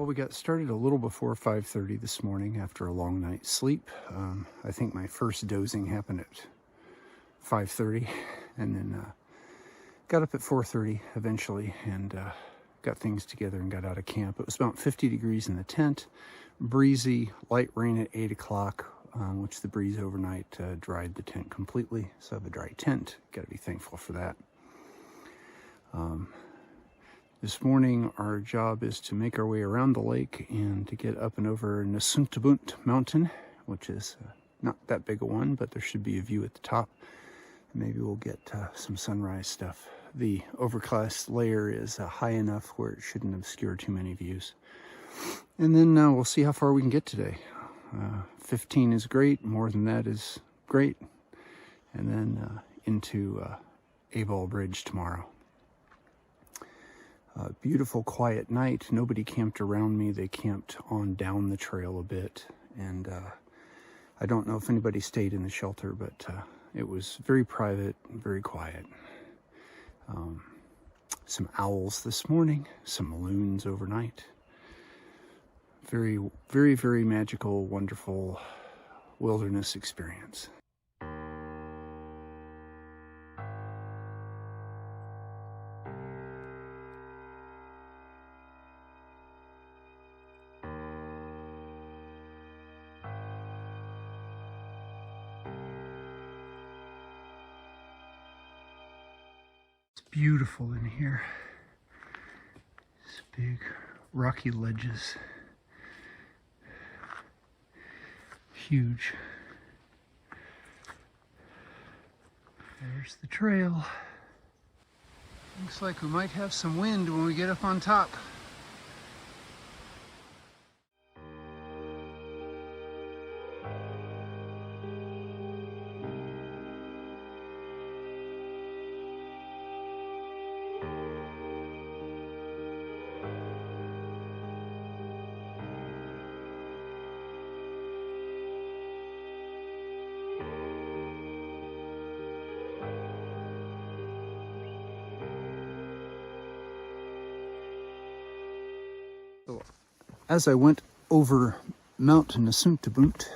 Well, we got started a little before 5:30 this morning after a long night's sleep. I think my first dozing happened at 5:30, and then got up at 4:30 eventually, and got things together and got out of camp. It was about 50 degrees in the tent, breezy, light rain at 8 o'clock, which the breeze overnight dried the tent completely. So I have a dry tent. Got to be thankful for that. This morning, our job is to make our way around the lake and to get up and over Nasuntabunt Mountain, which is not that big a one, but there should be a view at the top. Maybe we'll get some sunrise stuff. The overcast layer is high enough where it shouldn't obscure too many views. And then we'll see how far we can get today. 15 is great, more than that is great. And then into A-Ball Bridge tomorrow. Beautiful quiet night. Nobody camped around me. They camped on down the trail a bit. And I don't know if anybody stayed in the shelter, but it was very private, very quiet. Some owls this morning, some loons overnight. Very, very, very magical, wonderful wilderness experience. Beautiful in here. These big rocky ledges. Huge. There's the trail. Looks like we might have some wind when we get up on top. As I went over Mount Nasuntabunt,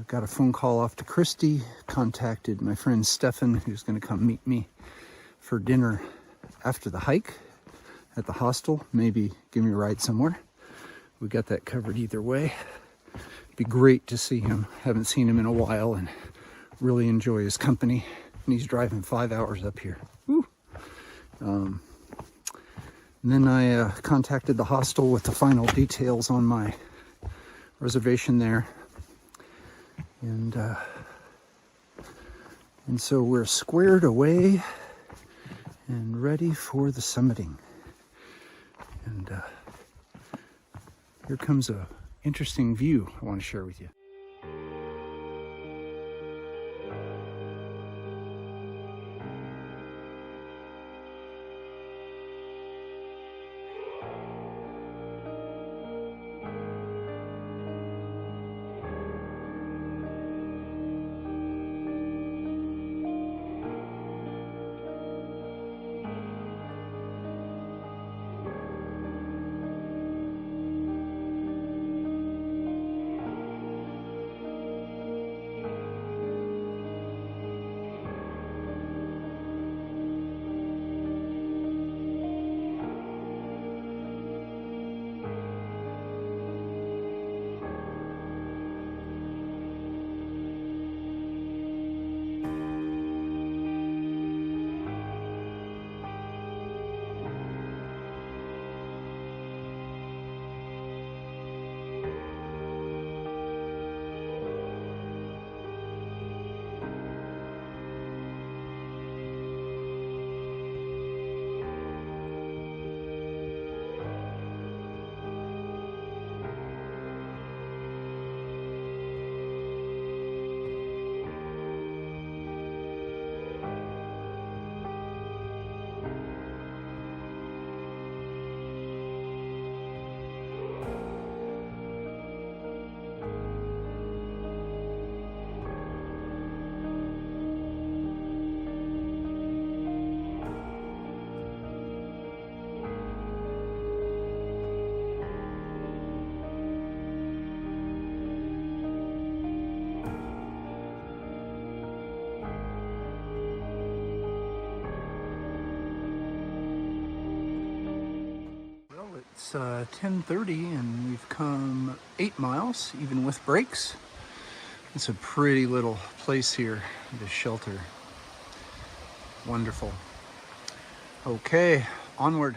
got a phone call off to Christy, contacted my friend Stefan, who's going to come meet me for dinner after the hike at the hostel, maybe give me a ride somewhere. We got that covered either way. It'd be great to see him. Haven't seen him in a while and really enjoy his company. And he's driving 5 hours up here. Woo. And then I contacted the hostel with the final details on my reservation there. And so we're squared away and ready for the summiting. And here comes a interesting view I want to share with you. It's 10:30 and we've come 8 miles, even with breaks. It's a pretty little place here, this shelter. Wonderful. Okay, onward.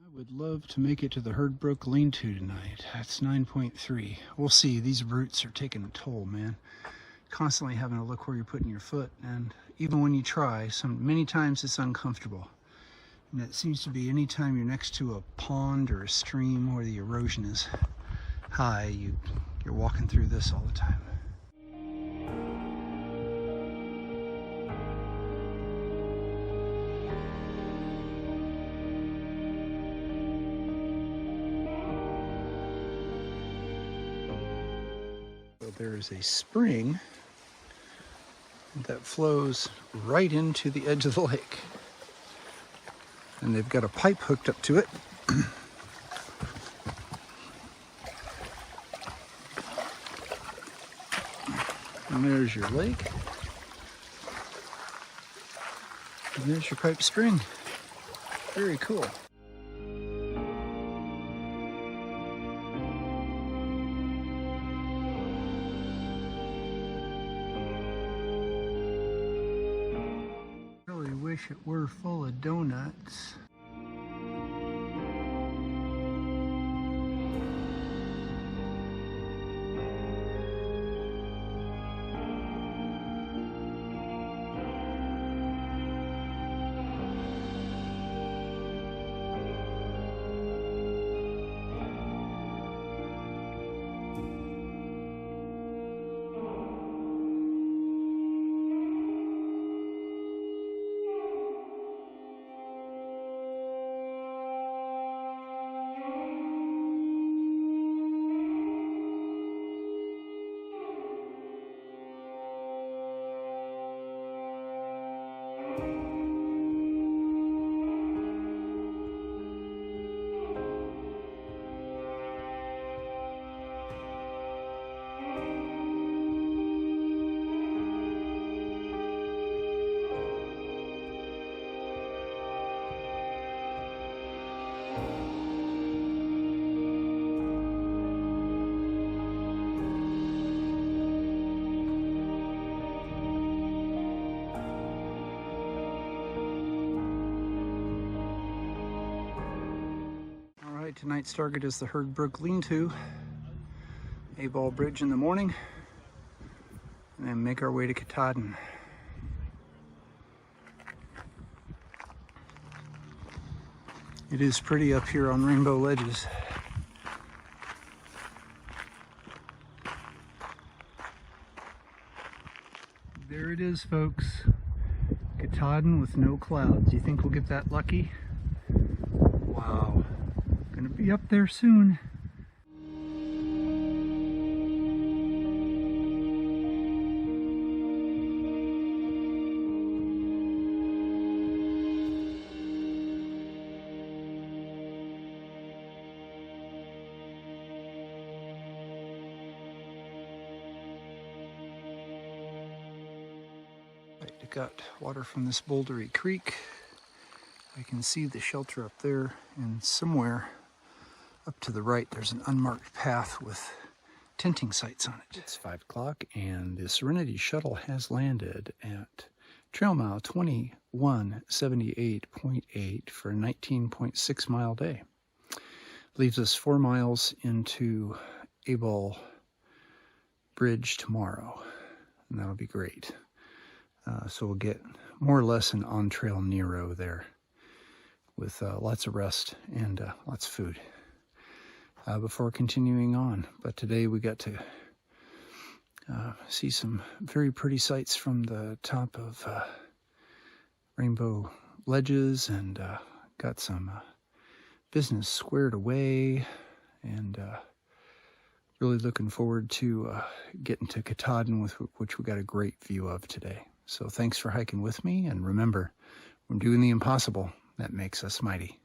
I would love to make it to the Herd Brook lean-to tonight. That's 9.3. We'll see. These roots are taking a toll, man. Constantly having to look where you're putting your foot, and even when you try, many times it's uncomfortable. And it seems to be anytime you're next to a pond or a stream where the erosion is high, you're walking through this all the time. So there is a spring that flows right into the edge of the lake. And they've got a pipe hooked up to it. And there's your lake. And there's your pipe spring. Very cool. Wish it were full of donuts. Tonight's target is the Herd Brook lean-to, A-Ball Bridge in the morning, and then make our way to Katahdin. It is pretty up here on Rainbow Ledges. There it is, folks. Katahdin with no clouds. You think we'll get that lucky? Wow. Gonna be up there soon. I got water from this bouldery creek. I can see the shelter up there, and somewhere up to the right there's an unmarked path with tenting sites on it. It's 5 o'clock and the Serenity shuttle has landed at trail mile 2178.8 for a 19.6 mile day. Leaves us 4 miles into A-Ball Bridge tomorrow, and that'll be great. So we'll get more or less an on-trail Nero there with lots of rest and lots of food before continuing on. But today we got to see some very pretty sights from the top of Rainbow Ledges, and got some business squared away, and really looking forward to getting to Katahdin, with which we got a great view of today. So thanks for hiking with me, and remember, we're doing the impossible. That makes us mighty.